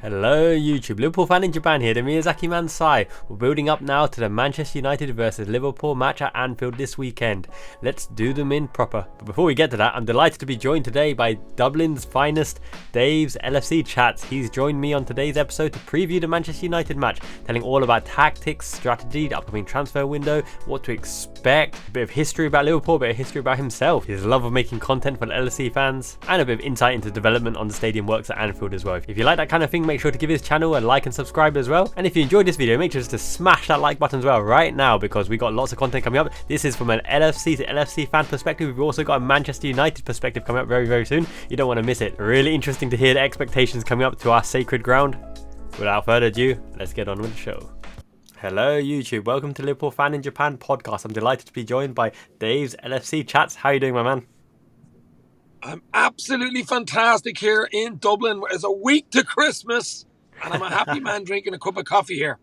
Hello YouTube, Liverpool fan in Japan here, the Miyazaki man Sai. We're building up now to the Manchester United versus Liverpool match at Anfield this weekend. Let's do them in proper. But before we get to that, I'm delighted to be joined today by Dublin's finest, DAVES LFC Chats. He's joined me on today's episode to preview the Manchester United match, telling all about tactics, strategy, the upcoming transfer window, what to expect, a bit of history about Liverpool, a bit of history about himself, his love of making content for the LFC fans, and a bit of insight into development on the stadium works at Anfield as well. If you like that kind of thing, make sure to give his channel a like and subscribe as well. And if you enjoyed this video, make sure to smash that like button as well right now, because we got lots of content coming up. This is from an LFC to LFC fan perspective. We've also got a Manchester United perspective coming up very soon. You don't want to miss it. Really interesting to hear the expectations coming up to our sacred ground. Without further ado, let's get on with the show. Hello YouTube, welcome to Liverpool Fan in Japan podcast. I'm delighted to be joined by DAVES LFC Chats. How are you doing, my man? I'm absolutely fantastic here in Dublin. It's a week to Christmas, and I'm a happy man drinking a cup of coffee here.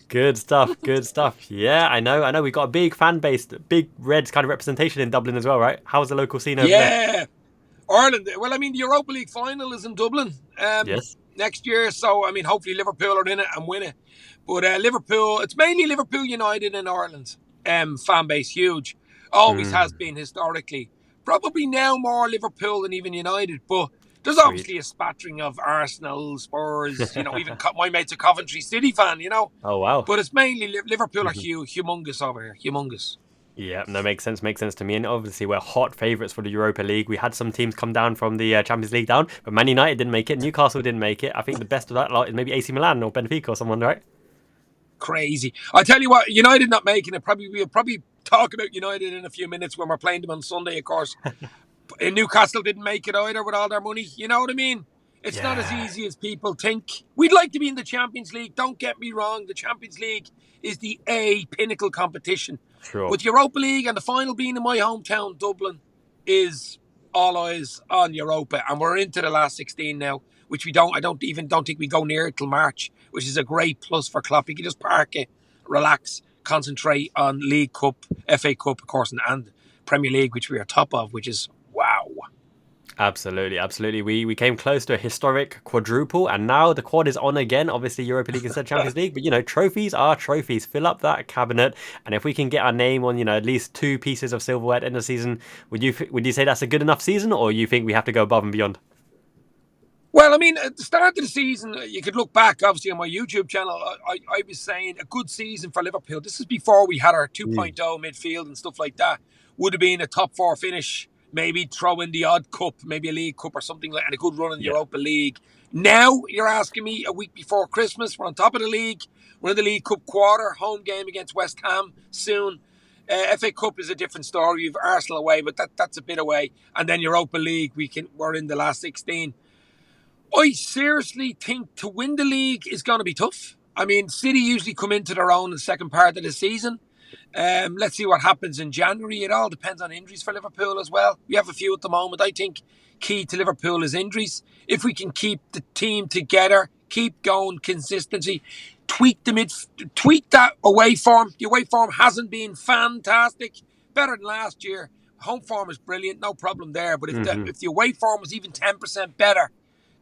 Good stuff, good stuff. Yeah, I know. We've got a big fan base, big Reds kind of representation in Dublin as well, right? How's the local scene over there? Yeah, Ireland. Well, I mean, the Europa League final is in Dublin Yes. next year, so I mean, hopefully Liverpool are in it and win it. But Liverpool, it's mainly Liverpool United in Ireland. Fan base huge, always has been historically. Probably now more Liverpool than even United, but there's obviously a spattering of Arsenal, Spurs, even my mate's a Coventry City fan, Oh, wow. But it's mainly Liverpool are humongous over here, humongous. Yeah, no, makes sense to me. And obviously, we're hot favourites for the Europa League. We had some teams come down from the Champions League down, but Man United didn't make it. Newcastle didn't make it. I think the best of that lot is maybe AC Milan or Benfica or someone, right? Crazy. I tell you what, United not making it, we'll probably talk about United in a few minutes when we're playing them on Sunday, of course. And Newcastle didn't make it either with all their money. You know what I mean? It's not as easy as people think. We'd like to be in the Champions League. Don't get me wrong. The Champions League is the pinnacle competition. Sure. But Europa League and the final being in my hometown, Dublin, is all eyes on Europa. And we're into the last 16 now, which I don't think we go near it till March, which is a great plus for Klopp. He can just park it, relax, concentrate on League Cup, FA Cup, of course, and Premier League, which we are top of, which is wow. Absolutely. We came close to a historic quadruple, and now the quad is on again. Obviously, Europa League instead of Champions League, but trophies are trophies. Fill up that cabinet, and if we can get our name on, at least 2 pieces of silverware at the end of the season, would you say that's a good enough season, or you think we have to go above and beyond? Well, I mean, at the start of the season, you could look back, obviously, on my YouTube channel. I was saying a good season for Liverpool. This is before we had our 2.0 midfield and stuff like that. Would have been a top 4 finish, maybe throw in the odd cup, maybe a League Cup or something like that, and a good run in the Europa League. Now, you're asking me a week before Christmas, we're on top of the league. We're in the League Cup quarter, home game against West Ham soon. FA Cup is a different story. You've Arsenal away, but that's a bit away. And then Europa League, we're in the last 16. I seriously think to win the league is going to be tough. I mean, City usually come into their own in the second part of the season. Let's see what happens in January. It all depends on injuries for Liverpool as well. We have a few at the moment. I think key to Liverpool is injuries. If we can keep the team together, keep going, consistency, tweak that away form. The away form hasn't been fantastic. Better than last year. Home form is brilliant, no problem there. But if the away form was even 10% better,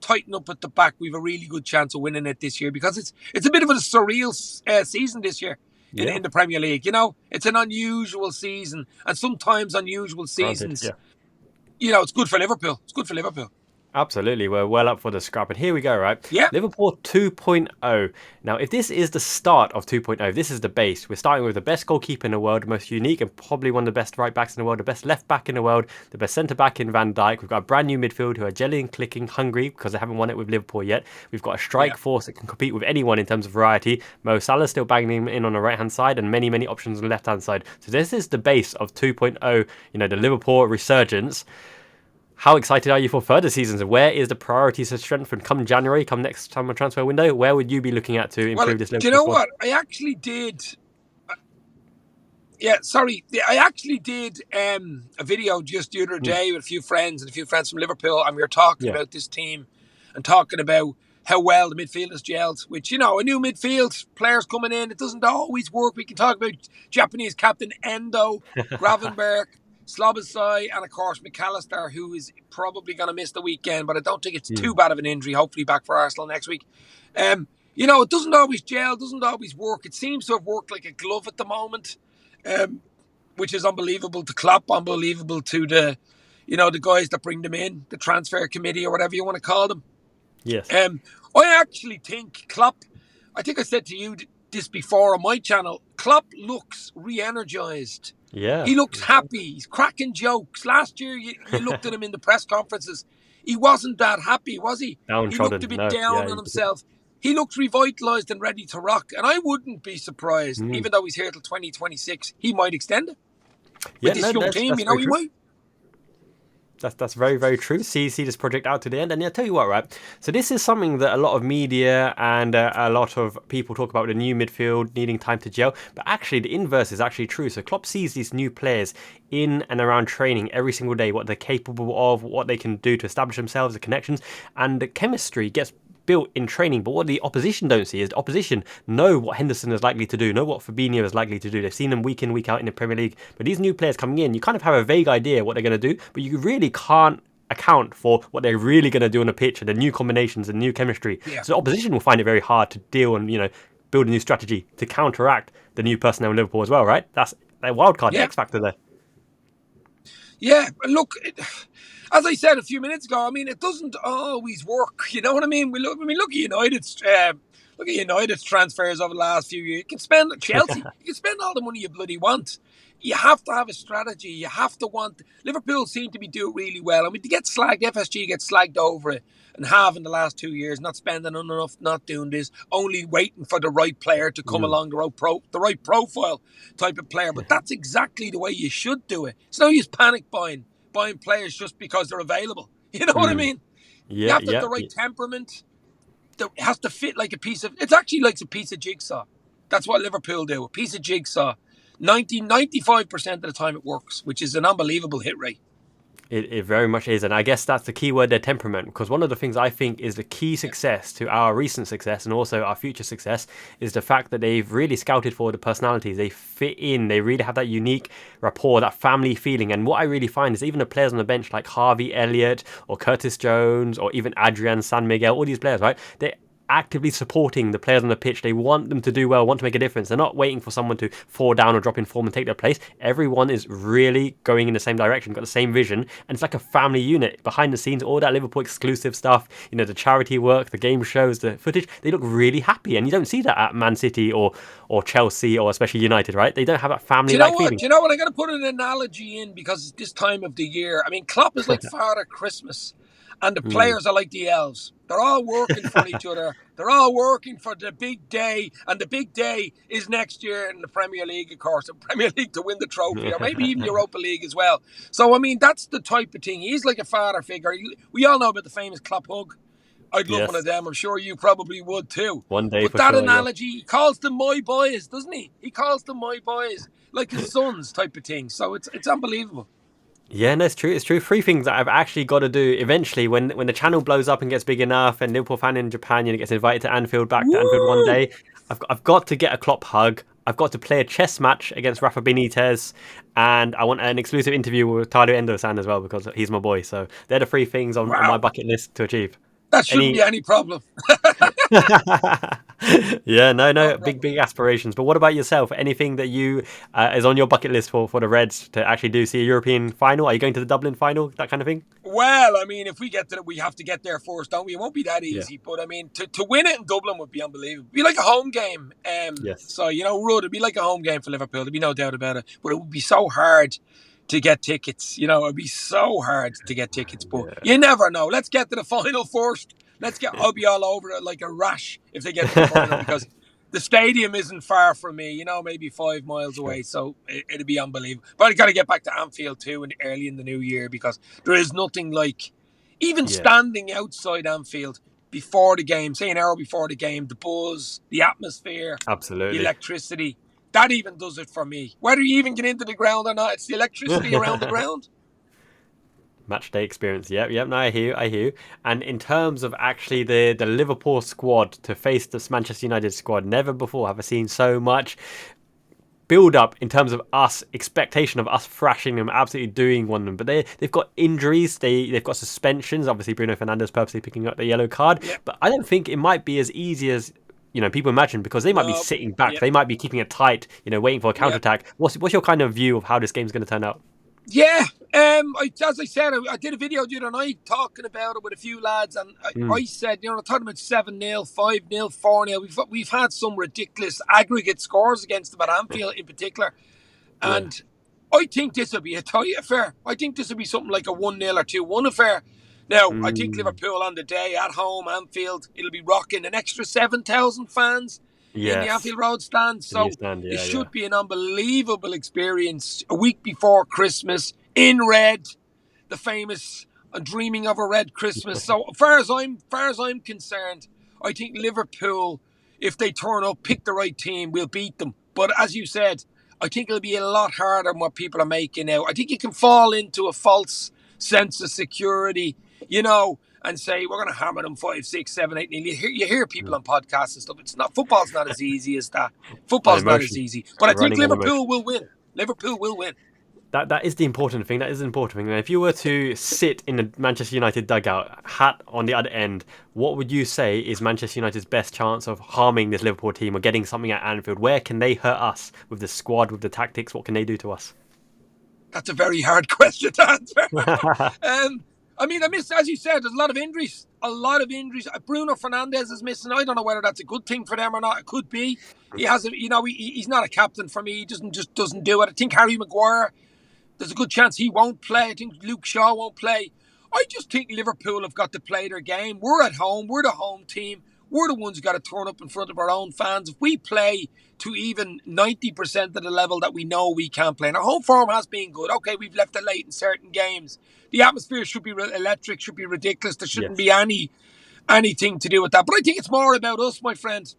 tighten up at the back, we've a really good chance of winning it this year, because it's a bit of a surreal season this year in the Premier League. It's an unusual season, and sometimes unusual seasons, it's good for Liverpool. It's good for Liverpool. Absolutely, we're well up for the scrap, and here we go, right? Yeah. Liverpool 2.0. Now, if this is the start of 2.0, this is the base. We're starting with the best goalkeeper in the world, the most unique and probably one of the best right backs in the world, the best left back in the world, the best centre back in Van Dijk. We've got a brand new midfield who are gelling, clicking, hungry because they haven't won it with Liverpool yet. We've got a strike force that can compete with anyone in terms of variety. Mo Salah's still banging him in on the right-hand side, and many options on the left-hand side. So this is the base of 2.0, the Liverpool resurgence. How excited are you for further seasons? Where is the priorities to strengthen come January, come next summer transfer window? Where would you be looking at to improve this Liverpool do you know squad? what? I actually did... I actually did a video just the other day with a few friends from Liverpool, and we were talking about this team and talking about how well the midfield has gelled, which, a new midfield, players coming in, it doesn't always work. We can talk about Japanese captain Endo, Gravenberg, Slobosai, and of course McAllister, who is probably going to miss the weekend, but I don't think it's too bad of an injury. Hopefully back for Arsenal next week. It doesn't always gel, doesn't always work. It seems to have worked like a glove at the moment, which is unbelievable to Klopp, unbelievable to the guys that bring them in, the transfer committee or whatever you want to call them. Yes. I actually think Klopp, I think I said to you this before on my channel, Klopp looks re-energized. Yeah. He looks happy. He's cracking jokes. Last year, you looked at him in the press conferences. He wasn't that happy, was he? He looked a bit down on himself. He looked revitalised and ready to rock. And I wouldn't be surprised, even though he's here till 2026, he might extend it. With this young team, he might. That's very, very true. See this project out to the end. And I'll tell you what, right? So this is something that a lot of media and a lot of people talk about, the new midfield needing time to gel. But actually, the inverse is actually true. So Klopp sees these new players in and around training every single day, what they're capable of, what they can do to establish themselves, the connections, and the chemistry gets built in training. But what the opposition don't see is the opposition know what Henderson is likely to do, know what Fabinho is likely to do. They've seen them week in, week out in the Premier League. But these new players coming in, you kind of have a vague idea what they're going to do, but you really can't account for what they're really going to do on the pitch and the new combinations and new chemistry. Yeah. So the opposition will find it very hard to deal and build a new strategy to counteract the new personnel in Liverpool as well, right? That's a wild card, the X factor there. Yeah, look, as I said a few minutes ago, I mean, it doesn't always work. You know what I mean? Look at United's transfers over the last few years. You can spend Chelsea. You can spend all the money you bloody want. You have to have a strategy. You have to want. Liverpool seem to be doing really well. I mean, to get slagged, FSG gets slagged over it and have in the last 2 years, not spending enough, not doing this, only waiting for the right player to come along, the right profile type of player. But that's exactly the way you should do it. It's no use panic buying players just because they're available. You know what I mean? You have to have the right temperament. It has to fit like it's actually like a piece of jigsaw. That's what Liverpool do, a piece of jigsaw. 95% of the time it works, which is an unbelievable hit rate. It very much is, and I guess that's the key word, their temperament, because one of the things I think is the key success to our recent success and also our future success is the fact that they've really scouted for the personalities. They fit in, they really have that unique rapport, that family feeling. And what I really find is even the players on the bench like Harvey Elliott or Curtis Jones or even Adrian San Miguel, all these players, right? They're actively supporting the players on the pitch. They want them to do well, want to make a difference. They're not waiting for someone to fall down or drop in form and take their place. Everyone is really going in the same direction, got the same vision, and it's like a family unit. Behind the scenes, all that Liverpool exclusive stuff, the charity work, the game shows, the footage, they look really happy, and you don't see that at Man City or Chelsea or especially United, right? They don't have that family-like feeling. Do you know what? I'm going to put an analogy in because it's this time of the year. I mean, Klopp is like Father Christmas. And the players are like the elves. They're all working for each other. They're all working for the big day. And the big day is next year in the Premier League, of course. The Premier League to win the trophy, or maybe even Europa League as well. So, I mean, that's the type of thing. He's like a father figure. We all know about the famous Klopp hug. I'd love one of them. I'm sure you probably would too. One day, but for that sure, analogy, he calls them my boys, doesn't he? He calls them my boys, like his sons type of thing. So it's unbelievable. Yeah, no, it's true. It's true. 3 things that I've actually got to do eventually when the channel blows up and gets big enough and Liverpool fan in Japan, gets invited to Anfield, back to Anfield one day. I've got to get a Klopp hug. I've got to play a chess match against Rafa Benitez, and I want an exclusive interview with Waratu Endo-san as well because he's my boy. So they're the 3 things on my bucket list to achieve. That shouldn't be any problem. Yeah, no, big aspirations. But what about yourself? Anything that you is on your bucket list for the Reds to actually do? See a European final? Are you going to the Dublin final? That kind of thing? Well, I mean, if we get to it, we have to get there first, don't we? It won't be that easy. Yeah. But I mean, to win it in Dublin would be unbelievable. It'd be like a home game. Yes. So, Rudd, it'd be like a home game for Liverpool. There'd be no doubt about it. But it would be so hard to get tickets. It'd be so hard to get tickets. But you never know. Let's get to the final first. I'll be all over it like a rash if they get to the final because the stadium isn't far from me, maybe 5 miles away. So it'd be unbelievable. But I got to get back to Anfield too early in the new year because there is nothing like even standing outside Anfield before the game, say an hour before the game, the buzz, the atmosphere, absolutely, the electricity. That even does it for me. Whether you even get into the ground or not, it's the electricity around the ground. Match day experience. Yep. No, I hear you. And in terms of actually the Liverpool squad to face the Manchester United squad, never before have I seen so much build up in terms of us expectation of us thrashing them, absolutely doing one of them. But they've got injuries, they've got suspensions. Obviously, Bruno Fernandes purposely picking up the yellow card. Yeah. But I don't think it might be as easy as people imagine, because they might be sitting back, Yeah. they might be keeping it tight, waiting for a counter attack. What's your kind of view of how this game's going to turn out? Yeah, as I said, I did a video the other night talking about it with a few lads, and I said, I talking about 7-0, 5-0, 4-0. We've had some ridiculous aggregate scores against them at Anfield in particular, and I think this will be a tight affair. I think this will be something like a 1-0 or 2-1 affair. Now, I think Liverpool on the day at home, Anfield, it'll be rocking an extra 7,000 fans in the Anfield Road stand. So it should be an unbelievable experience. A week before Christmas, in red, the famous dreaming of a red Christmas. So as far as I'm concerned, I think Liverpool, if they turn up, pick the right team, we'll beat them. But as you said, I think it'll be a lot harder than what people are making out. I think you can fall into a false sense of security, and say we're going to hammer them 5, 6, 7, 8. You hear people on podcasts and stuff. Football's not as easy as that. Football's not as easy. But I think Liverpool will win. Liverpool will win. That is the important thing. That is the important thing. And if you were to sit in the Manchester United dugout, hat on the other end, what would you say is Manchester United's best chance of harming this Liverpool team or getting something at Anfield? Where can they hurt us with the squad, with the tactics? What can they do to us? That's a very hard question to answer. As you said, there's a lot of injuries. Bruno Fernandes is missing. I don't know whether that's a good thing for them or not. It could be. He hasn't. He's not a captain for me. He doesn't do it. I think Harry Maguire, there's a good chance he won't play. I think Luke Shaw won't play. I just think Liverpool have got to play their game. We're at home. We're the home team. We're the ones who got to turn up in front of our own fans. If we play to even 90% of the level that we know we can play, and our home form has been good. Okay, we've left it late in certain games. The atmosphere should be electric, should be ridiculous. There shouldn't be anything to do with that. But I think it's more about us, my friends.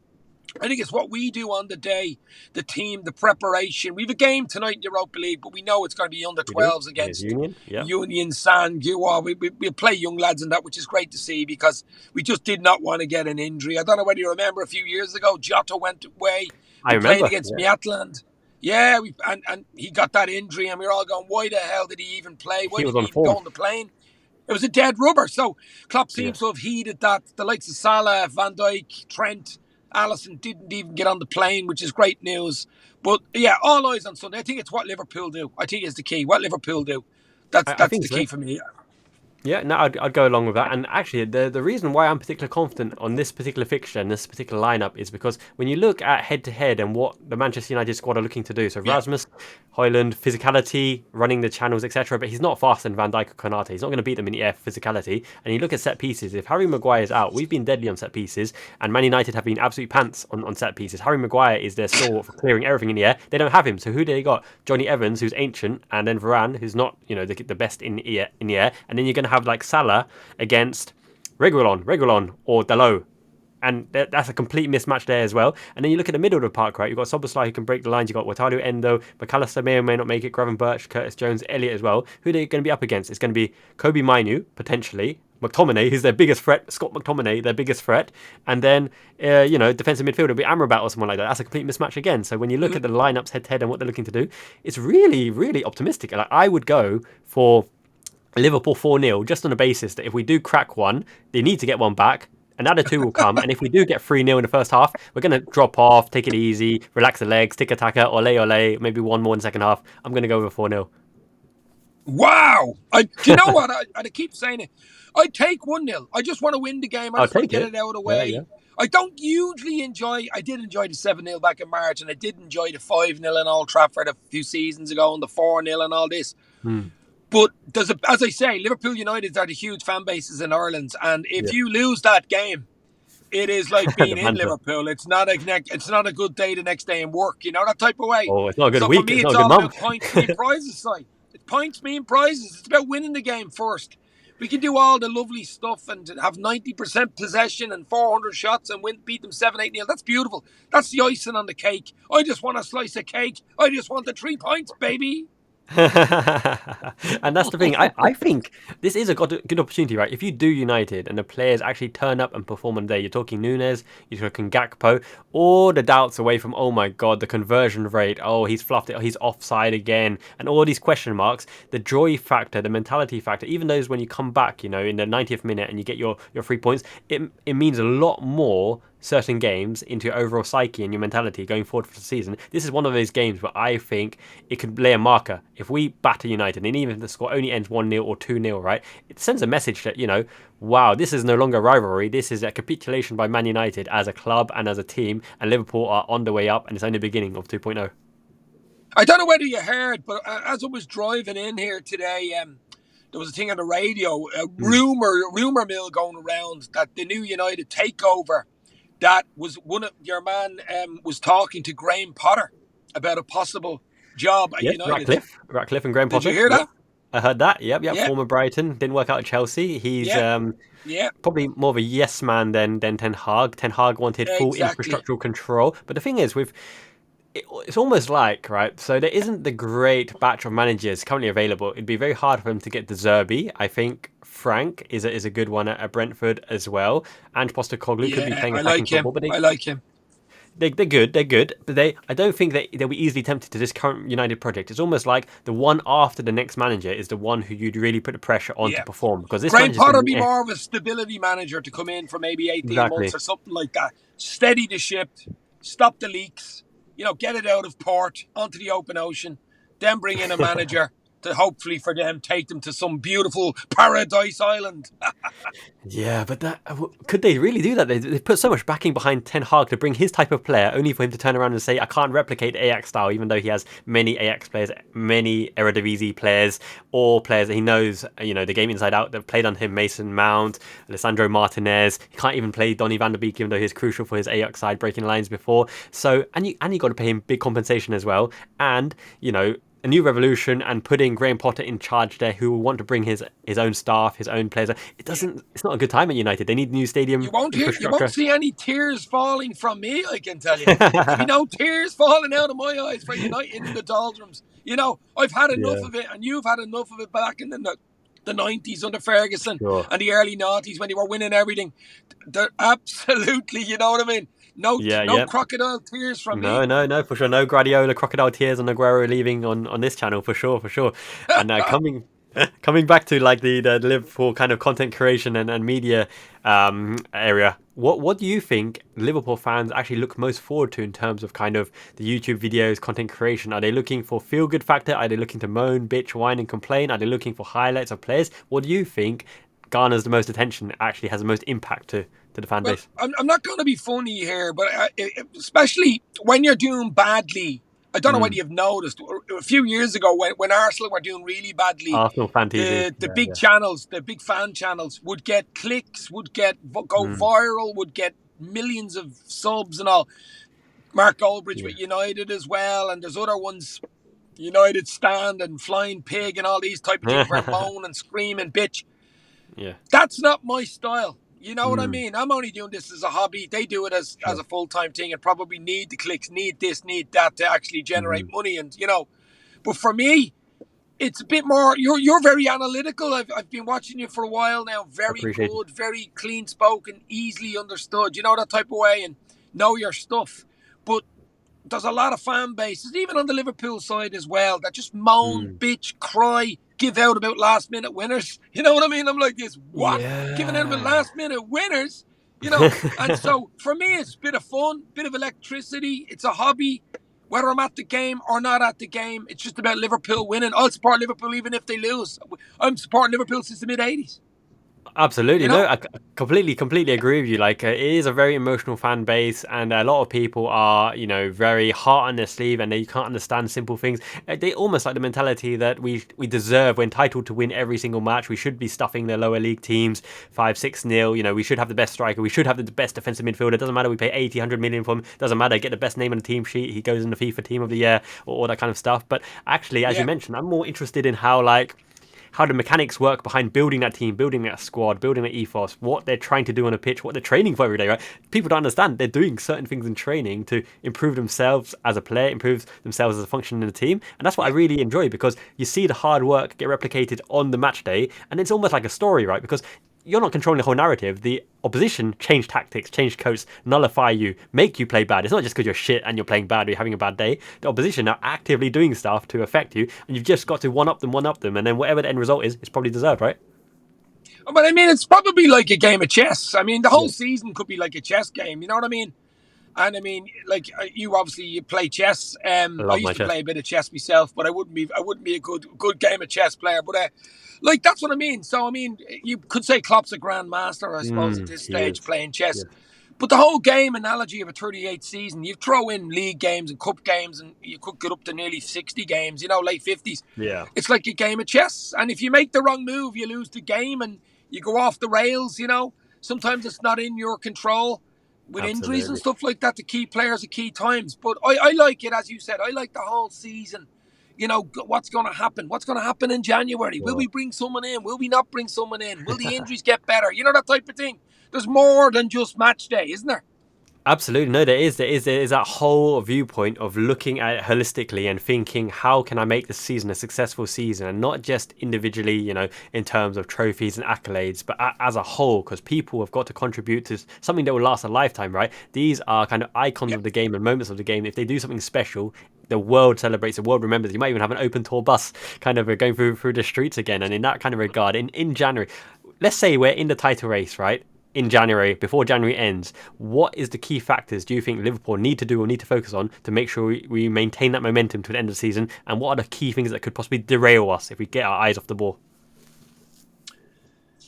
I think it's what we do on the day, the team, the preparation. We have a game tonight in Europa League, but we know it's going to be under 12s against Union San Gua. We'll play young lads in that, which is great to see, because we just did not want to get an injury. I don't know whether you remember a few years ago, Jota went away. I remember. Played against Midfield. Yeah, and he got that injury, and we were all going, why the hell did he even play? Why did he even go on the plane? It was a dead rubber. So Klopp seems to have heeded that. The likes of Salah, Van Dijk, Trent, Alisson didn't even get on the plane, which is great news. But yeah, all eyes on Sunday. I think it's what Liverpool do. I think is the key. What Liverpool do. That's the key for me. Yeah, no, I'd go along with that. And actually, the reason why I'm particularly confident on this particular fixture and this particular lineup is because when you look at head-to-head and what the Manchester United squad are looking to do, so Rasmus, Højlund, physicality, running the channels, etc., but he's not faster than Van Dijk or Konate. He's not going to beat them in the air for physicality. And you look at set pieces, if Harry Maguire is out, we've been deadly on set pieces, and Man United have been absolute pants on set pieces. Harry Maguire is their stalwart for clearing everything in the air. They don't have him, so who do they got? Johnny Evans, who's ancient, and then Varane, who's not, the best in the air, and then you're going to have like Salah against Reguilon or Dalot. And that's a complete mismatch there as well. And then you look at the middle of the park, right? You've got Szoboszlai who can break the lines. You've got Waratu Endo, McAllister may or may not make it, Gravenberch, Curtis Jones, Elliott as well. Who are they going to be up against? It's going to be Kobe Mainu, potentially. McTominay, who's their biggest threat. Scott McTominay, their biggest threat. And then, defensive midfield, it'll be Amrabat or someone like that. That's a complete mismatch again. So when you look at the lineups head-to-head and what they're looking to do, it's really, really optimistic. Like, I would go for Liverpool 4-0 just on the basis that if we do crack one, they need to get one back. Another two will come. And if we do get 3-0 in the first half, we're going to drop off, take it easy, relax the legs, tiki-taka, ole, maybe one more in the second half. I'm going to go with 4-0. Wow. Do you know what? I keep saying it. I take 1-0. I just want to win the game. I just want to get it out of the way. Yeah. I don't usually I did enjoy the 7-0 back in March, and I did enjoy the 5-0 in Old Trafford a few seasons ago, and the 4-0 and all this. But as I say, Liverpool United are the huge fan bases in Ireland, and if you lose that game, it is like being in Liverpool. It's not a good day the next day in work, that type of way. Oh, it's not a good week. For me, it's all about points, me, and prizes. It's points, me, and prizes. It's about winning the game first. We can do all the lovely stuff and have 90% possession and 400 shots and beat them 7-8-0. That's beautiful. That's the icing on the cake. I just want a slice of cake. I just want the 3 points, baby. And that's the thing. I think this is a good opportunity, right? If you do United and the players actually turn up and perform on the day, you're talking Nunez, you're talking Gakpo, all the doubts away from, oh my God, the conversion rate, oh, he's fluffed it, oh, he's offside again, and all these question marks, the joy factor, the mentality factor, even those when you come back, you know, in the 90th minute and you get your 3 points, it means a lot more certain games into your overall psyche and your mentality going forward for the season. This is one of those games where I think it could lay a marker. If we batter United, and even if the score only ends 1-0 or 2-0, right, it sends a message that, you know, wow, this is no longer a rivalry. This is a capitulation by Man United as a club and as a team, and Liverpool are on the way up, and it's only the beginning of 2.0. I don't know whether you heard, but as I was driving in here today, there was a thing on the radio, a rumor mill going around that the new United takeover, that was one of your man was talking to Graham Potter about a possible job at Yes, United. Ratcliffe and Graham Potter. Did you hear that? I heard that. Yep. Former Brighton, didn't work out at Chelsea. He's probably more of a yes man than Ten Hag. Ten Hag wanted full infrastructural control, but the thing is, it's almost like, right, so there isn't the great batch of managers currently available. It'd be very hard for him to get De Zerbi. I think Frank is a good one at Brentford as well. And Postecoglou could be playing attacking football. But I like him. They're good, but I don't think they'll be easily tempted to this current United project. It's almost like the one after the next manager is the one who you'd really put the pressure on to perform. Because this Graham Potter would be more of a stability manager to come in for maybe 18 months or something like that. Steady the ship, stop the leaks, you know, get it out of port, onto the open ocean, then bring in a manager to hopefully for them take them to some beautiful paradise island. Yeah, but could they really do that? They put so much backing behind Ten Hag to bring his type of player, only for him to turn around and say, I can't replicate Ajax style, even though he has many Ajax players, many Eredivisie players, or players that he knows, you know, the game inside out, that played under him, Mason Mount, Alessandro Martinez. He can't even play Donny van der Beek, even though he's crucial for his Ajax side, breaking lines before. So, and you got to pay him big compensation as well. And, you know, a new revolution, and putting Graham Potter in charge there, who will want to bring his own staff, his own players. It's not a good time at United. They need new stadium. You won't see any tears falling from me, I can tell you. There'll be no tears falling out of my eyes for United in the doldrums. You know, I've had enough of it, and you've had enough of it back in the 90s under Ferguson and the early 90s when they were winning everything. They're absolutely, you know what I mean? No crocodile tears from me. No, for sure. No Guardiola crocodile tears on Aguero leaving on this channel, for sure. And coming back to like the Liverpool kind of content creation and media area, what do you think Liverpool fans actually look most forward to in terms of kind of the YouTube videos, content creation? Are they looking for feel-good factor? Are they looking to moan, bitch, whine and complain? Are they looking for highlights of players? What do you think garners the most attention, actually has the most impact to the fan base? I'm not going to be funny here, but especially when you're doing badly, I don't know whether you've noticed, a few years ago when Arsenal were doing really badly, Arsenal Fan TV, the big channels, the big fan channels would get clicks, would go viral, would get millions of subs and all. Mark Goldbridge with United as well, and there's other ones, United Stand and Flying Pig and all these type of things, where moan and scream and bitch. Yeah, that's not my style. You know what I mean? I'm only doing this as a hobby. They do it as a full-time thing and probably need the clicks, need this, need that to actually generate money. And, but for me, it's a bit more, you're very analytical. I've been watching you for a while now. Very good, very clean-spoken, easily understood, that type of way, and know your stuff. But there's a lot of fan bases, even on the Liverpool side as well, that just moan, bitch, cry, give out about last-minute winners. You know what I mean? I'm like this, what? Yeah. Giving out about last-minute winners? And so for me, it's a bit of fun, bit of electricity. It's a hobby. Whether I'm at the game or not at the game, it's just about Liverpool winning. I'll support Liverpool even if they lose. I'm supporting Liverpool since the mid-'80s. Absolutely. No, I completely agree with you. Like, it is a very emotional fan base, and a lot of people are, very heart on their sleeve, and they can't understand simple things. They almost like the mentality that we deserve, we're entitled to win every single match. We should be stuffing the lower league teams 5-6-0. We should have the best striker. We should have the best defensive midfielder. It doesn't matter. We pay 80-100 million for him. Doesn't matter. Get the best name on the team sheet. He goes in the FIFA Team of the Year, or all that kind of stuff. But actually, as you mentioned, I'm more interested in how how the mechanics work behind building that team, building that squad, building that ethos, what they're trying to do on a pitch, what they're training for every day, right? People don't understand they're doing certain things in training to improve themselves as a player, improve themselves as a function in the team. And that's what I really enjoy, because you see the hard work get replicated on the match day, and it's almost like a story, right? Because you're not controlling the whole narrative. The opposition change tactics, change coats, nullify you, make you play bad. It's not just because you're shit and you're playing bad or you're having a bad day. The opposition are actively doing stuff to affect you, and you've just got to one up them, and then whatever the end result is, it's probably deserved, right? But I mean, it's probably like a game of chess. I mean, the whole season could be like a chess game. You know what I mean? And I mean, like you play chess. I used to play a bit of chess myself, but I wouldn't be a good game of chess player. But like that's what I mean. So I mean, you could say Klopp's a grandmaster, I suppose, at this stage playing chess. But the whole game analogy of a 38th season, you throw in league games and cup games, and you could get up to nearly 60 games. You know, late 50s. Yeah, it's like a game of chess. And if you make the wrong move, you lose the game, and you go off the rails. You know, sometimes it's not in your control. With injuries and stuff like that to key players at key times. But I like it, as you said. I like the whole season. You know, what's going to happen? What's going to happen in January? Will we bring someone in? Will we not bring someone in? Will the injuries get better? You know, that type of thing. There's more than just match day, isn't there? Absolutely. No, there is that whole viewpoint of looking at it holistically and thinking, how can I make this season a successful season, and not just individually, you know, in terms of trophies and accolades, but as a whole, because people have got to contribute to something that will last a lifetime, right? These are kind of icons of the game and moments of the game. If they do something special, the world celebrates, the world remembers. You might even have an open tour bus kind of going through the streets again. And in that kind of regard, in January, let's say we're in the title race, right? In January, before January ends, what is the key factors do you think Liverpool need to do or need to focus on to make sure we maintain that momentum to the end of the season? And what are the key things that could possibly derail us if we get our eyes off the ball?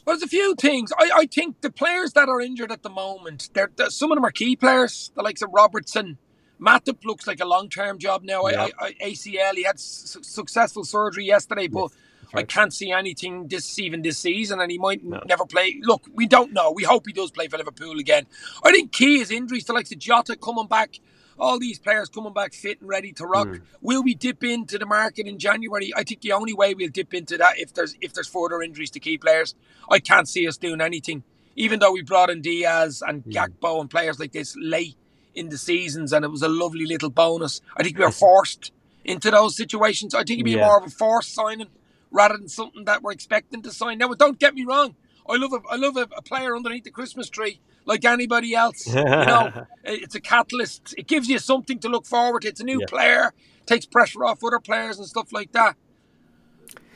Well, there's a few things. I think the players that are injured at the moment, some of them are key players, the likes of Robertson. Matip looks like a long-term job now. ACL, he had successful surgery yesterday, but I can't see anything this season, and he might never play. Look, we don't know. We hope he does play for Liverpool again. I think key is injuries to like the Jota coming back. All these players coming back fit and ready to rock. Will we dip into the market in January? I think the only way we'll dip into that if there's further injuries to key players. I can't see us doing anything. Even though we brought in Diaz and Gakpo and players like this late in the seasons, and it was a lovely little bonus. I think we were forced into those situations. I think it'd be more of a forced signing rather than something that we're expecting to sign. Now, don't get me wrong. I love a player underneath the Christmas tree like anybody else. You know, it's a catalyst. It gives you something to look forward to. It's a new player, takes pressure off other players and stuff like that.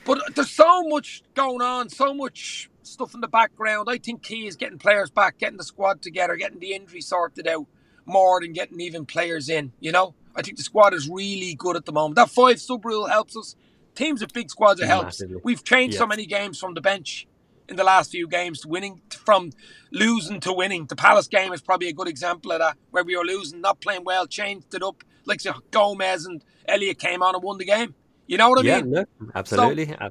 But there's so much going on, so much stuff in the background. I think key is getting players back, getting the squad together, getting the injury sorted out more than getting even players in. You know, I think the squad is really good at the moment. That 5 sub rule helps us. Teams with big squads, it helps. Massively. We've changed so many games from the bench in the last few games to winning, from losing to winning. The Palace game is probably a good example of that, where we were losing, not playing well, changed it up. Like so Gomez and Elliott came on and won the game. You know what I mean? Yeah, no, absolutely. So,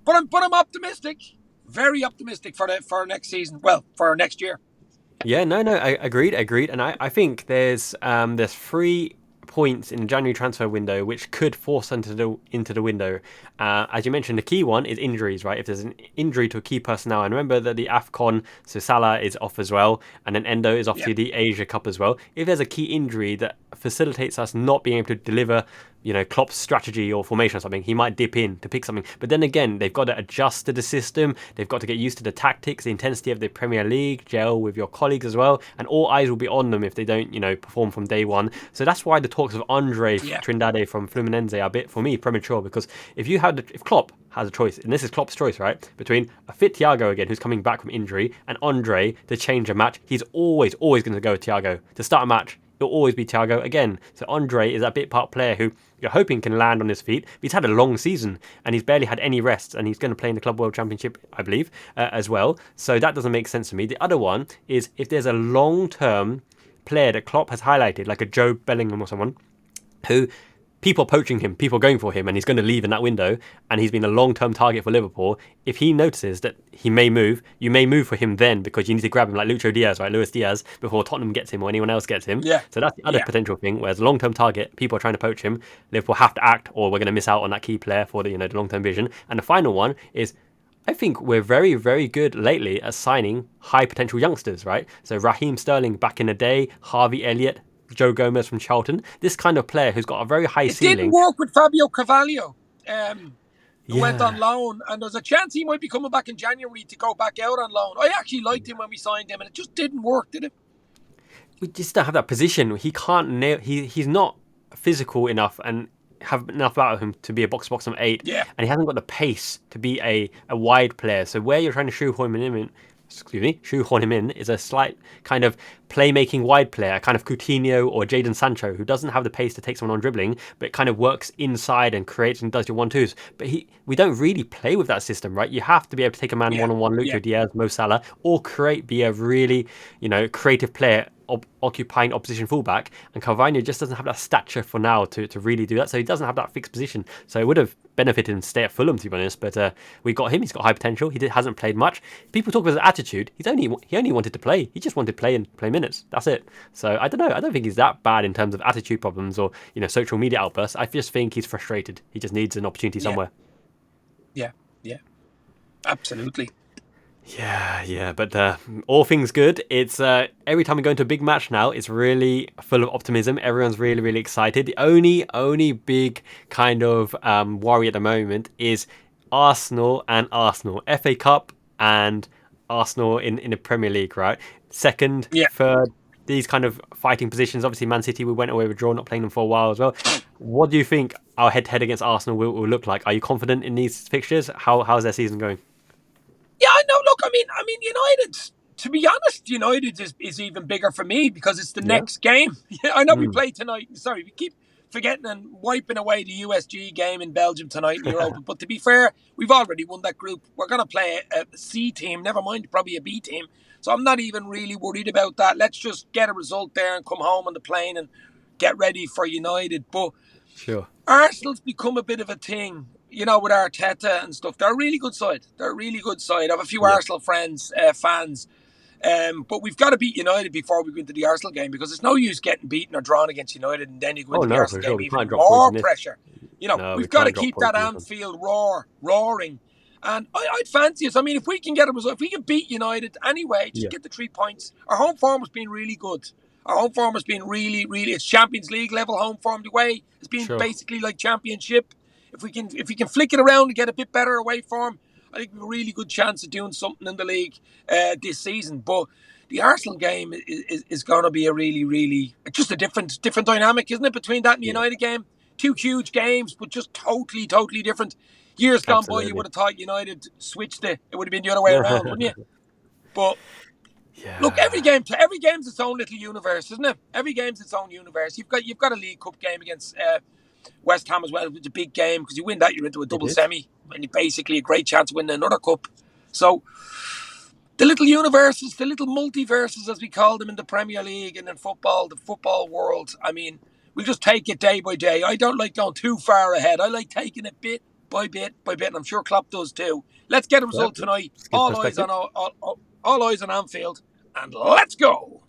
but I'm optimistic, very optimistic for next season. Well, for next year. Yeah, no, I agreed, and I think there's 3 points in the January transfer window which could force into the window. As you mentioned, the key one is injuries, right? If there's an injury to a key personnel, and remember that the AFCON, so Salah is off as well, and then Endo is off to the Asia Cup as well. If there's a key injury that facilitates us not being able to deliver, you know, Klopp's strategy or formation or something, he might dip in to pick something. But then again, they've got to adjust to the system. They've got to get used to the tactics, the intensity of the Premier League, gel with your colleagues as well. And all eyes will be on them if they don't, you know, perform from day one. So that's why the talks of Andre Trindade from Fluminense are a bit, for me, premature. Because if Klopp has a choice, and this is Klopp's choice, right, between a fit Thiago again, who's coming back from injury, and Andre to change a match, he's always going to go with Thiago to start a match. It'll always be Thiago again. So Andre is that bit part player who you're hoping can land on his feet. But he's had a long season and he's barely had any rests, and he's going to play in the Club World Championship, I believe, as well. So that doesn't make sense to me. The other one is if there's a long-term player that Klopp has highlighted, like a Joe Bellingham or someone, who people poaching him, people going for him, and he's going to leave in that window, and he's been a long-term target for Liverpool. If he notices that he may move, you may move for him then, because you need to grab him like Lucho Diaz, right, Luis Diaz, before Tottenham gets him or anyone else gets him. Yeah. So that's the other potential thing. Whereas a long-term target, people are trying to poach him. Liverpool have to act, or we're going to miss out on that key player for the the long-term vision. And the final one is, I think we're very, very good lately at signing high potential youngsters, right? So Raheem Sterling back in the day, Harvey Elliott, Joe Gomez from Charlton. This kind of player who's got a very high ceiling. It didn't work with Fabio Carvalho, who went on loan, and there's a chance he might be coming back in January to go back out on loan. I actually liked him when we signed him, and it just didn't work, did it? We just don't have that position. He can't nail. He's not physical enough and have enough about him to be a box number 8. Yeah. And he hasn't got the pace to be a wide player. So where you're trying to shoehorn him in is a slight kind of playmaking wide player, kind of Coutinho or Jadon Sancho, who doesn't have the pace to take someone on dribbling, but it kind of works inside and creates and does your 1-2s. But we don't really play with that system, right? You have to be able to take a man one-on-one, Lucho Diaz, Mo Salah, or be a really, creative player occupying opposition fullback, and Carvalho just doesn't have that stature for now to really do that, so he doesn't have that fixed position. So it would have benefited him to stay at Fulham, to be honest, but we got him. He's got high potential. Hasn't played much. People talk about his attitude. He only wanted to play. He just wanted to play and play minutes. That's it. So I don't know. I don't think he's that bad in terms of attitude problems or social media outbursts. I just think he's frustrated. He just needs an opportunity somewhere. Yeah, absolutely. Yeah, but all things good. It's every time we go into a big match now, it's really full of optimism. Everyone's really, really excited. The only big kind of worry at the moment is Arsenal. FA Cup and Arsenal in the Premier League, right? Second, third, these kind of fighting positions. Obviously, Man City, we went away with a draw, not playing them for a while as well. What do you think our head-to-head against Arsenal will look like? Are you confident in these fixtures? How's their season going? Yeah, I know. Look, I mean, United. To be honest, United is even bigger for me because it's the next game. I know we play tonight. Sorry, we keep forgetting and wiping away the USG game in Belgium tonight in Europa. But to be fair, we've already won that group. We're going to play a C team, never mind probably a B team. So I'm not even really worried about that. Let's just get a result there and come home on the plane and get ready for United. But sure, Arsenal's become a bit of a thing. With Arteta and stuff. They're a really good side. I have a few Arsenal fans. But we've got to beat United before we go into the Arsenal game, because it's no use getting beaten or drawn against United and then you go into the Arsenal game, even more pressure. We've got to keep that Anfield roaring. And I'd fancy us. I mean, if we can get a result, if we can beat United anyway, just get the 3 points. Our home form has been really good. Our home form has been really, really, it's Champions League level home form. The way it's been basically like Championship. If we can flick it around and get a bit better away form, I think we have a really good chance of doing something in the league this season. But the Arsenal game is going to be a really, really just a different dynamic, isn't it, between that and the United game? 2 huge games, but just totally, totally different. Years gone by, you would have thought United switched it. It would have been the other way around, wouldn't you? But look, every game's its own little universe, isn't it? Every game's its own universe. You've got a League Cup game against West Ham as well. It's a big game because you win that, you're into a double semi, and you basically a great chance of winning another cup. So the little universes, the little multiverses, as we call them in the Premier League and in football, the football world. I mean, we just take it day by day. I don't like going too far ahead. I like taking it bit by bit, and I'm sure Klopp does too. Let's get a result tonight. All eyes on Anfield, and let's go.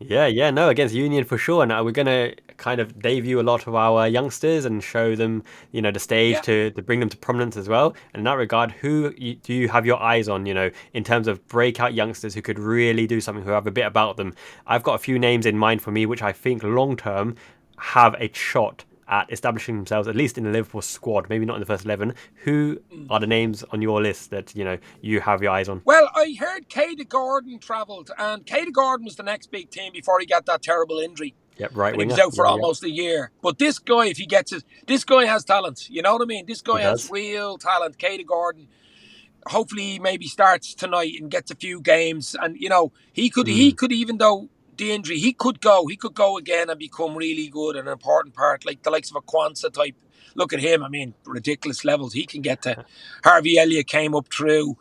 Yeah, no, against Union for sure. And we're going to kind of debut a lot of our youngsters and show them, the stage to bring them to prominence as well. And in that regard, who do you have your eyes on, in terms of breakout youngsters who could really do something, who have a bit about them? I've got a few names in mind for me, which I think long-term have a shot at establishing themselves, at least in the Liverpool squad, maybe not in the first 11. Who are the names on your list that, you have your eyes on? Well, I heard Katie Gordon travelled, and Katie Gordon was the next big team before he got that terrible injury. Yep, right winger. He was out for almost a year. But this guy, if he gets it, this guy has talent. You know what I mean? This guy has real talent. Katie Gordon. Hopefully he maybe starts tonight and gets a few games. And, he could, even though the injury, he could go again and become really good and an important part, like the likes of a Kwanzaa type. Look at him. I mean, ridiculous levels he can get to. Harvey Elliott came up through.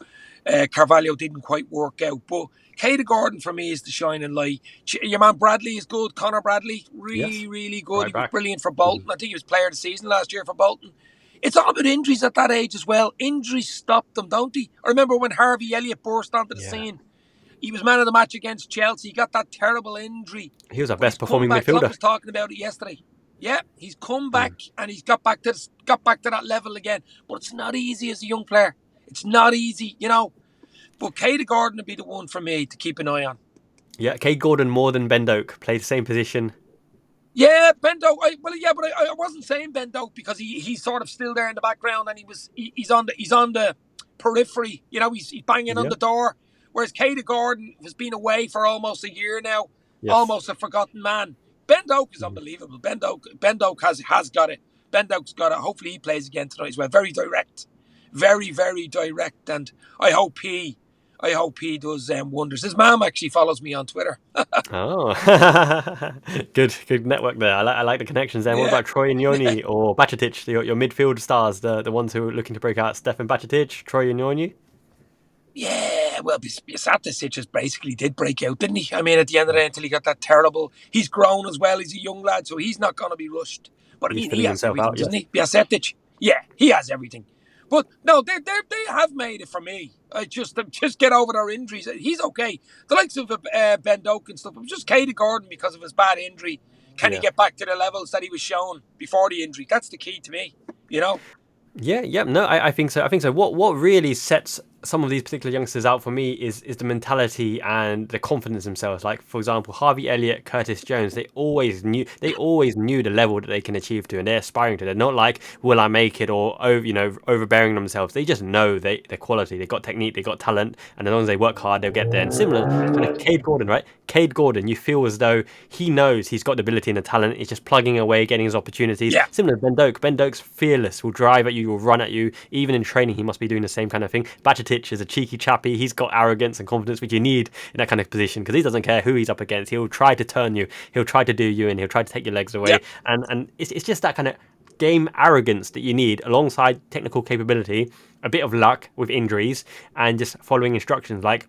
Carvalho didn't quite work out. But Katie Gordon for me is the shining light. Your man Bradley is good. Connor Bradley, Yes. really good. Right He was back. brilliant for Bolton. I think he was player of the season last year for Bolton. It's all about injuries at that age as well. Injuries stop them, don't they? I remember when Harvey Elliott burst onto the Yeah. scene. He was man of the match against Chelsea. He got that terrible injury. He was our But he's best come performing back. Klopp midfielder. was talking about it yesterday. Yeah, he's come back and he's got back to that level again. But it's not easy as a young player. It's not easy, you know. But Katie Gordon would be the one for me to keep an eye on. Yeah, Kate Gordon more than Ben Doak. Played the same position. Yeah, Ben Doak. But I wasn't saying Ben Doak because he's sort of still there in the background and he's on the periphery. You know, he's banging on the door. Whereas Katie Gordon has been away for almost a year now, almost a forgotten man. Ben Doak is unbelievable. Ben Doak has got it. Ben Doak's got it. Hopefully he plays again tonight as well. Very direct, very direct, and I hope he does wonders. His mum actually follows me on Twitter. Oh, good network there. I like the connections there. What about Troy Ignoni or Bajcetic, your midfield stars, the ones who are looking to break out? Stefan Bajcetic, Troy Ignoni? Yeah, well, Bajcetic just basically did break out, didn't he? I mean, at the end of the day, until he got that terrible... He's grown as well. He's a young lad, so he's not going to be rushed. But I mean, he has everything, doesn't he? Bajcetic, yeah, he has everything. But no, they have made it for me. Just get over their injuries. He's okay. The likes of Ben Doak and stuff. It was just Katie Gordon because of his bad injury. Can he get back to the levels that he was shown before the injury? That's the key to me, you know? Yeah. No, I think so. What really sets some of these particular youngsters out for me is the mentality and the confidence themselves. Like, for example, Harvey Elliott, Curtis Jones, they always knew the level that they can achieve to, and they're aspiring to. They're not like, will I make it, or overbearing themselves. They just know their quality. They got technique, they got talent, and as long as they work hard, they'll get there. And similar kind of Cade Gordon, right? Cade Gordon, you feel as though he knows he's got the ability and the talent. He's just plugging away, getting his opportunities. Yeah. Similar to Ben Doak. Ben Doak's fearless, will drive at you, will run at you. Even in training, he must be doing the same kind of thing. Bajcetic is a cheeky chappy. He's got arrogance and confidence, which you need in that kind of position, because he doesn't care who he's up against. He'll try to turn you. He'll try to do you in. He'll try to take your legs away. Yeah. And it's just that kind of game arrogance that you need alongside technical capability, a bit of luck with injuries, and just following instructions. Like,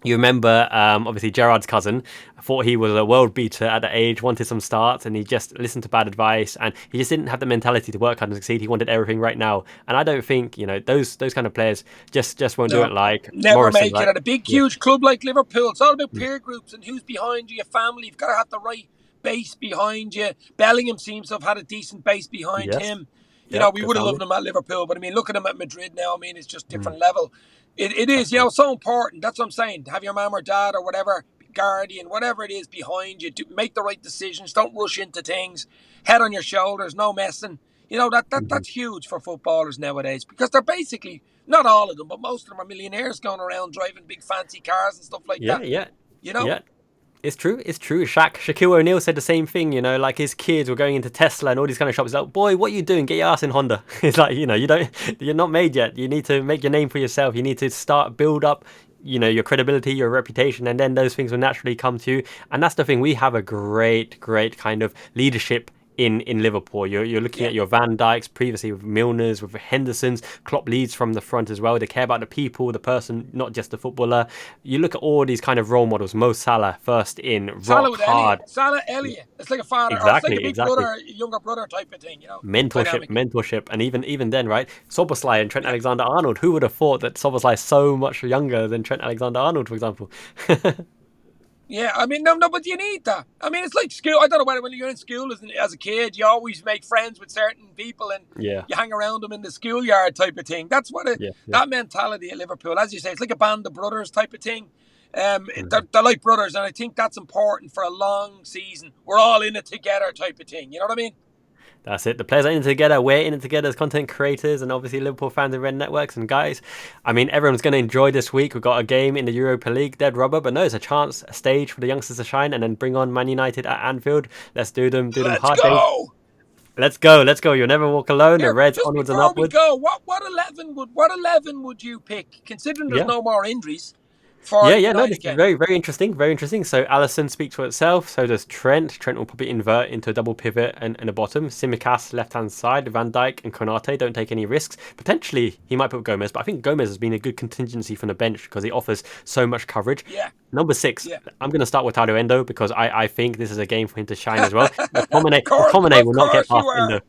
you remember, obviously, Gerrard's cousin thought he was a world beater at that age, wanted some starts, and he just listened to bad advice, and he just didn't have the mentality to work hard and succeed. He wanted everything right now. And I don't think, those kind of players just won't do it. Like never Morrison, make it at a big, huge club like Liverpool. It's all about peer groups and who's behind you, your family. You've got to have the right base behind you. Bellingham seems to have had a decent base behind him. We would have loved him at Liverpool, but I mean, look at him at Madrid now. I mean, it's just different level. It is, so important. That's what I'm saying. Have your mum or dad or whatever, guardian, whatever it is behind you. Make the right decisions. Don't rush into things. Head on your shoulders. No messing. That's huge for footballers nowadays, because they're basically, not all of them, but most of them are millionaires going around driving big fancy cars and stuff like that. Yeah. It's true. Shaquille O'Neal said the same thing, like his kids were going into Tesla and all these kind of shops. It's like, boy, what are you doing? Get your ass in Honda. It's like, you're not made yet. You need to make your name for yourself. You need to build up, your credibility, your reputation, and then those things will naturally come to you. And that's the thing. We have a great kind of leadership in Liverpool. You're looking at your Van Dijks, previously with Milners, with Hendersons. Klopp leads from the front as well. They care about the people, the person, not just the footballer. You look at all these kind of role models. Mo Salah, first in, rock hard. Salah Elliott. It's like a father, exactly, or it's like a big brother, younger brother type of thing, Mentorship, and even then, right? Szoboszlai and Trent Alexander-Arnold. Who would have thought that Szoboszlai is so much younger than Trent Alexander-Arnold, for example? Yeah, I mean, no, but you need that. I mean, it's like school. I don't know whether when you're in school as a kid, you always make friends with certain people and you hang around them in the schoolyard type of thing. That's what that mentality at Liverpool, as you say, it's like a band of brothers type of thing. They're like brothers, and I think that's important for a long season. We're all in it together type of thing. You know what I mean? That's it. The players are in it together. We're in it together as content creators, and obviously Liverpool fans and Red Networks. And guys, I mean, everyone's going to enjoy this week. We've got a game in the Europa League, dead rubber, but no, it's a chance, a stage for the youngsters to shine, and then bring on Man United at Anfield. Let's do them hard days. Let's go. You'll never walk alone. The Reds onwards and upwards. Go, what 11 would you pick? Considering there's no more injuries, for Yeah, the yeah, no, United this is game. very, very interesting, very interesting. So Allison speaks for itself. So does Trent. Trent will probably invert into a double pivot and a bottom. Simicast left-hand side. Van Dijk and Konate don't take any risks. Potentially, he might put Gomez, but I think Gomez has been a good contingency from the bench because he offers so much coverage. Yeah, Number 6, yeah. I'm going to start with Waratu Endo because I think this is a game for him to shine as well. Of McTominay of will not get course past you are. Endo.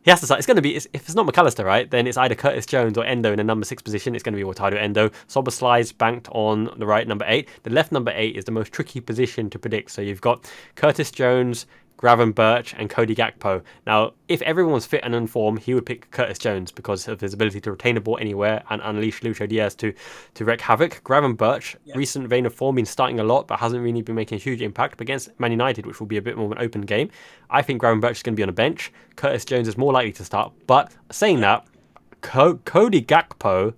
He has to start. It's going to be, if it's not McAllister, right, then it's either Curtis Jones or Endo in the number 6 position. It's going to be Waratu Endo. Soberslai's banked on the right, number 8. The left number 8 is the most tricky position to predict. So you've got Curtis Jones, Gravenberch, and Cody Gakpo. Now, if everyone was fit and in form, he would pick Curtis Jones because of his ability to retain the ball anywhere and unleash Lucho Diaz to wreak havoc. Gravenberch, recent vein of form, been starting a lot, but hasn't really been making a huge impact. But against Man United, which will be a bit more of an open game, I think Gravenberch is going to be on the bench. Curtis Jones is more likely to start. But saying that, Cody Gakpo,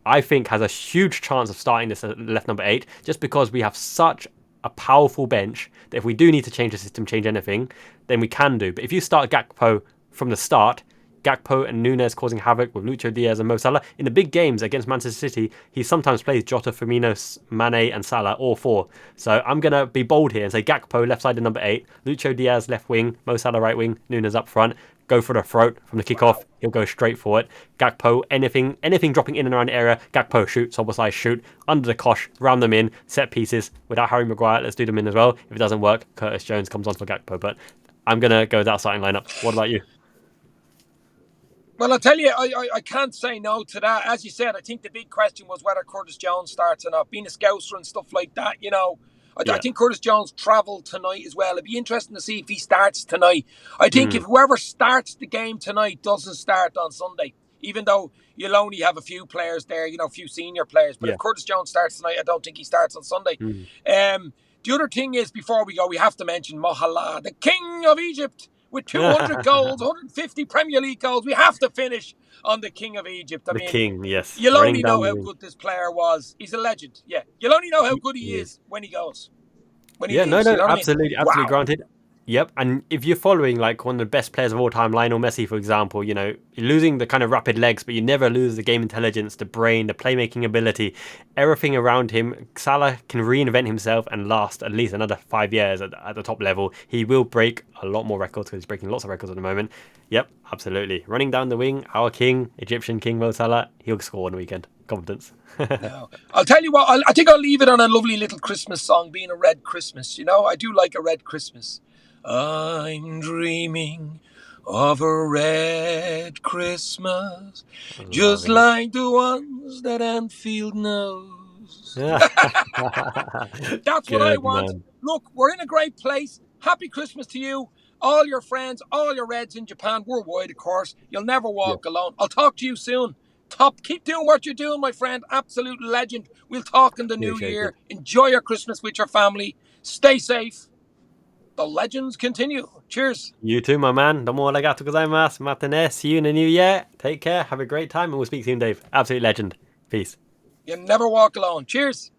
I think, has a huge chance of starting this at left number 8, just because we have such a powerful bench that if we do need to change the system, change anything, then we can do. But if you start Gakpo from the start, Gakpo and Nunez causing havoc with Lucho Diaz and Mo Salah, in the big games against Manchester City, he sometimes plays Jota, Firmino, Mane and Salah, all 4. So I'm going to be bold here and say Gakpo left side of number 8, Lucho Diaz left wing, Mo Salah right wing, Nunez up front. Go for the throat from the kickoff. He'll go straight for it. Gakpo, anything dropping in and around the area, Gakpo shoot, Soberslai shoot, under the cosh, round them in, set pieces. Without Harry Maguire, let's do them in as well. If it doesn't work, Curtis Jones comes on for Gakpo. But I'm going to go with that starting lineup. What about you? Well, I'll tell you, I can't say no to that. As you said, I think the big question was whether Curtis Jones starts or not. Being a scouser and stuff like that, you know, I think Curtis Jones travelled tonight as well. It'd be interesting to see if he starts tonight. I think if whoever starts the game tonight doesn't start on Sunday, even though you'll only have a few players there, you know, a few senior players. But if Curtis Jones starts tonight, I don't think he starts on Sunday. The other thing is, before we go, we have to mention Mohamed, the King of Egypt, with 200 goals, 150 Premier League goals. We have to finish on the King of Egypt. I mean, King, yes. You'll only know how good this player was. He's a legend. Yeah. You'll only know how good he is when he goes. When he leaves, no, you know absolutely, what I mean? absolutely granted. Yep, and if you're following like one of the best players of all time, Lionel Messi, for example, you know, you're losing the kind of rapid legs, but you never lose the game intelligence, the brain, the playmaking ability, everything around him. Salah can reinvent himself and last at least another 5 years at the top level. He will break a lot more records because he's breaking lots of records at the moment. Yep, absolutely. Running down the wing, our king, Egyptian king Mo Salah, he'll score on the weekend. Confidence. No. I'll tell you what, I think I'll leave it on a lovely little Christmas song, being a red Christmas. You know, I do like a red Christmas. I'm dreaming of a red Christmas, just like the ones that Anfield knows. That's what I want. Man. Look, we're in a great place. Happy Christmas to you, all your friends, all your Reds in Japan, worldwide, of course. You'll never walk alone. I'll talk to you soon. Keep doing what you're doing, my friend. Absolute legend. We'll talk in the new year. Enjoy your Christmas with your family. Stay safe. The legends continue. Cheers. You too, my man. Domo arigatou gozaimasu. Matane. See you in the new year. Take care. Have a great time. And we'll speak soon, Dave. Absolute legend. Peace. You never walk alone. Cheers.